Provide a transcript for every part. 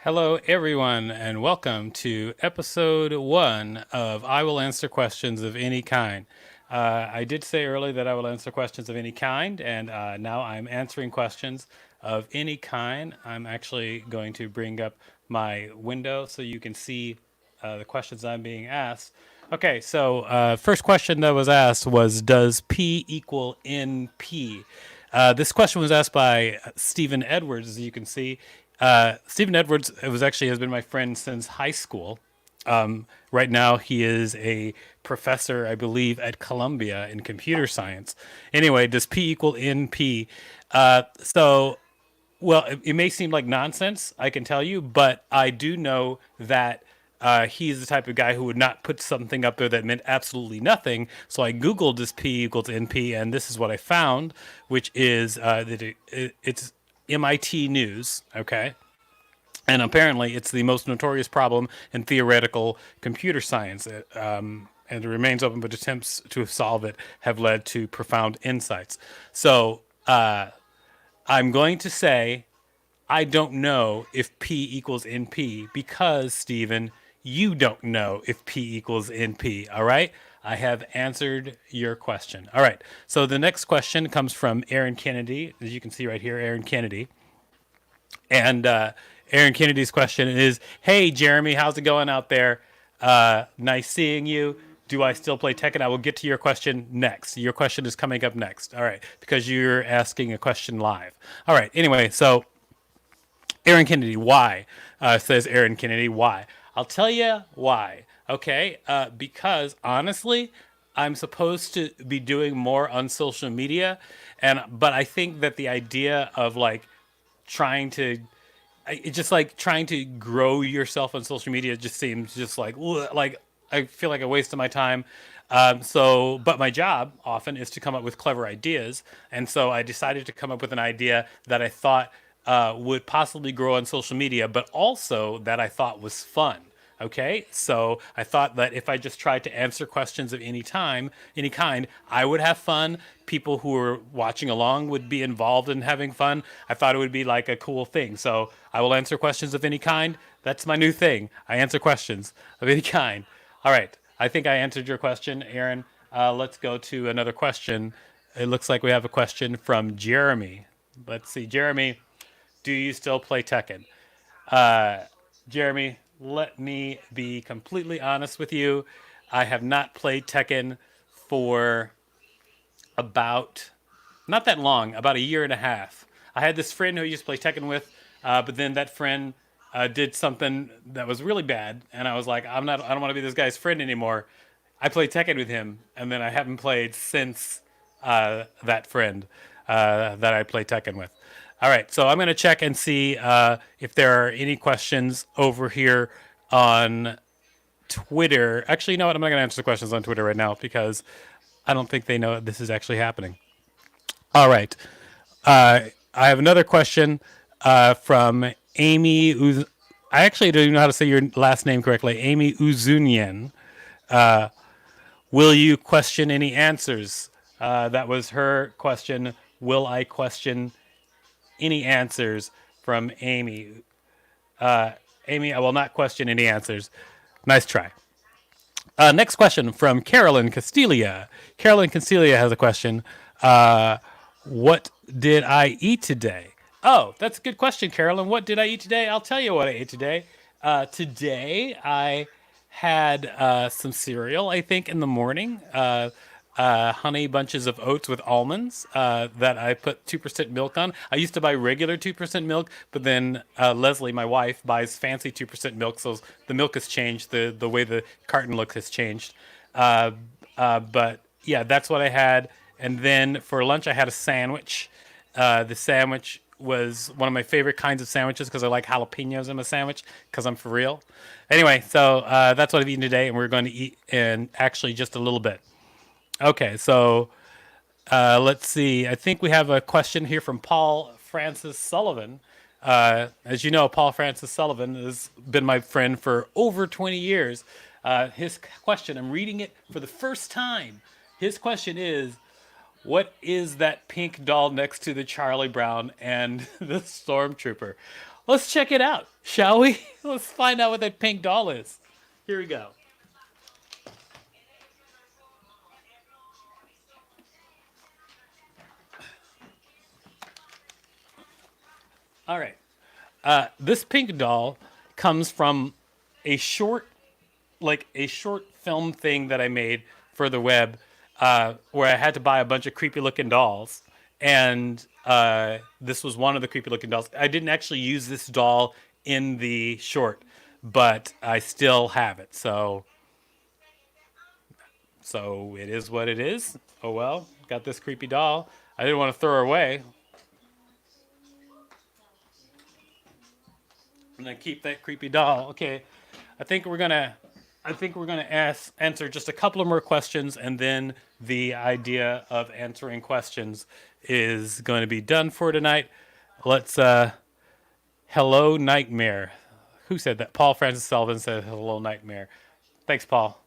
Hello, everyone, and welcome to episode one of I Will Answer Questions of Any Kind. I did say earlier that I will answer questions of any kind, and now I'm answering questions of any kind. I'm actually going to bring up my window so you can see the questions I'm being asked. Okay, so first question that was asked was, does P equal NP? This question was asked by Stephen Edwards, as you can see. Stephen Edwards has been my friend since high school. Right now, he is a professor, I believe, at Columbia in computer science. Anyway, does P equal NP? Well, it may seem like nonsense, I can tell you, but I do know that he's the type of guy who would not put something up there that meant absolutely nothing. So I Googled this P equals NP, and this is what I found, which is it's MIT News, okay? And apparently, it's the most notorious problem in theoretical computer science. And it remains open, but attempts to solve it have led to profound insights. So I'm going to say I don't know if P equals NP because, Stephen, you don't know if P equals NP. All right? I have answered your question. All right. So the next question comes from Aaron Kennedy. As you can see right here, Aaron Kennedy. And Aaron Kennedy's question is, "Hey, Jeremy, how's it going out there? Nice seeing you. Do I still play Tekken?" I will get to your question next. Your question is coming up next. All right, because you're asking a question live. All right. Anyway, so Aaron Kennedy, why? Says Aaron Kennedy, why? I'll tell you why. Okay, because honestly, I'm supposed to be doing more on social media, but I think that the idea of like trying to it's just like trying to grow yourself on social media just seems just like I feel like a waste of my time. But my job often is to come up with clever ideas, and so I decided to come up with an idea that I thought would possibly grow on social media, but also that I thought was fun. Okay, so I thought that if I just tried to answer questions of any time, any kind, I would have fun. People who were watching along would be involved in having fun. I thought it would be like a cool thing. So I will answer questions of any kind. That's my new thing. I answer questions of any kind. All right, I think I answered your question, Aaron. Let's go to another question. It looks like we have a question from Jeremy. Let's see, Jeremy, do you still play Tekken? Jeremy, let me be completely honest with you. I have not played Tekken for about not that long, about a year and a half. I had this friend who I used to play Tekken with, but then that friend did something that was really bad, and I was like, I don't want to be this guy's friend anymore. I played Tekken with him, and then I haven't played since that friend that I play Tekken with. All right, so I'm going to check and see if there are any questions over here on Twitter. Actually, you know what? I'm not going to answer the questions on Twitter right now because I don't think they know this is actually happening. All right. I have another question from Amy. I actually don't even know how to say your last name correctly. Amy Uzunian. Will you question any answers? That was her question. Will I question any answers from Amy? Amy, I will not question any answers. Nice try. Next question from Carolyn Castilia. Carolyn Castilia has a question. What did I eat today? Oh, that's a good question, Carolyn. What did I eat today? I'll tell you what I ate today. Today I had some cereal, I think, in the morning. Honey bunches of oats with almonds that I put 2% milk on. I used to buy regular 2% milk, but then Leslie, my wife, buys fancy 2% milk, so the milk has changed. The way the carton look has changed. Uh, but yeah, that's what I had. And then for lunch, I had a sandwich. The sandwich was one of my favorite kinds of sandwiches because I like jalapenos in a sandwich because I'm for real. Anyway, so that's what I've eaten today, and we're going to eat in actually just a little bit. Okay, so let's see. I think we have a question here from Paul Francis Sullivan. As you know, Paul Francis Sullivan has been my friend for over 20 years. His question, I'm reading it for the first time. His question is, what is that pink doll next to the Charlie Brown and the Stormtrooper? Let's check it out, shall we? Let's find out what that pink doll is. Here we go. All right. This pink doll comes from a short, like a short film thing that I made for the web, where I had to buy a bunch of creepy looking dolls, and this was one of the creepy looking dolls. I didn't actually use this doll in the short, but I still have it. So it is what it is. Oh well, got this creepy doll. I didn't want to throw her away. I'm gonna keep that creepy doll. Okay, I think we're gonna, answer just a couple of more questions, and then the idea of answering questions is going to be done for tonight. Let's. Hello, Nightmare. Who said that? Paul Francis Sullivan said hello, Nightmare. Thanks, Paul.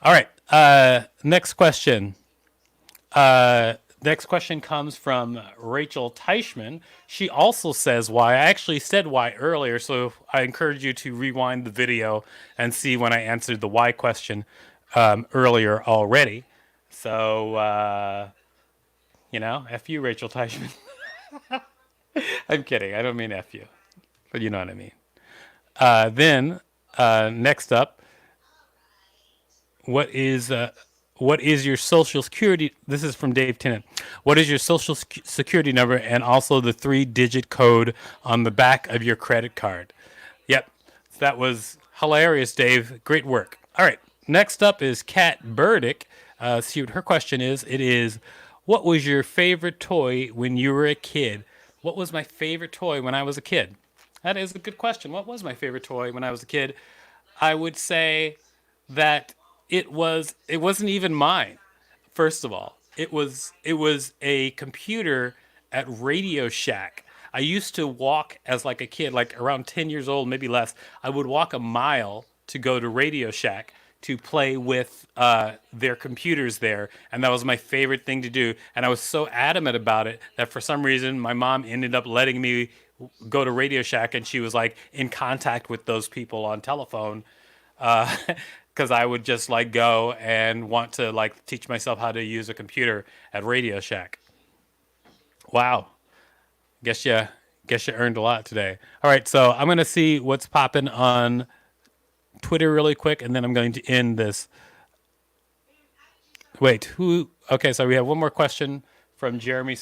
All right. Next question. Next question comes from Rachel Teichman. She also says why. I actually said why earlier, so I encourage you to rewind the video and see when I answered the why question earlier already. So, F you, Rachel Teichman. I'm kidding. I don't mean F you, but you know what I mean. Then, next up, what is your social security? This is from Dave Tennant. What is your social security number and also the 3-digit code on the back of your credit card? Yep, that was hilarious, Dave. Great work. All right, next up is Kat Burdick. See what her question is. It is, what was your favorite toy when you were a kid? What was my favorite toy when I was a kid? That is a good question. What was my favorite toy when I was a kid? I would say that it wasn't even mine. First of all, it was a computer at Radio Shack. I used to walk as like a kid, like around 10 years old, maybe less. I would walk a mile to go to Radio Shack to play with their computers there, and that was my favorite thing to do. And I was so adamant about it that for some reason my mom ended up letting me go to Radio Shack, and she was like in contact with those people on telephone, because I would just like go and want to like teach myself how to use a computer at Radio Shack. Wow, guess you earned a lot today. All right, so I'm gonna see what's popping on Twitter really quick, and then I'm going to end this. Wait, who? Okay, so we have one more question from Jeremy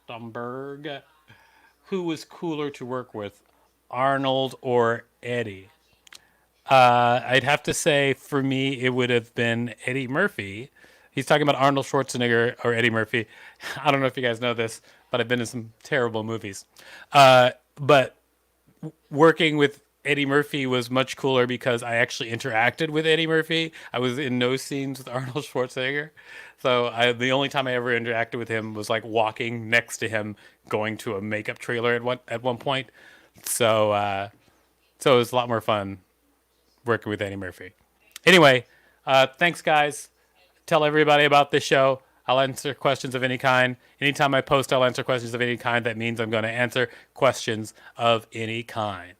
Stomberg. Who was cooler to work with, Arnold or Eddie? I'd have to say for me, it would have been Eddie Murphy. He's talking about Arnold Schwarzenegger or Eddie Murphy. I don't know if you guys know this, but I've been in some terrible movies. But working with Eddie Murphy was much cooler because I actually interacted with Eddie Murphy. I was in no scenes with Arnold Schwarzenegger. So the only time I ever interacted with him was like walking next to him, going to a makeup trailer at one point. So it was a lot more fun working with Eddie Murphy. Anyway, thanks guys. Tell everybody about this show. I'll answer questions of any kind. Anytime I post, I'll answer questions of any kind. That means I'm going to answer questions of any kind.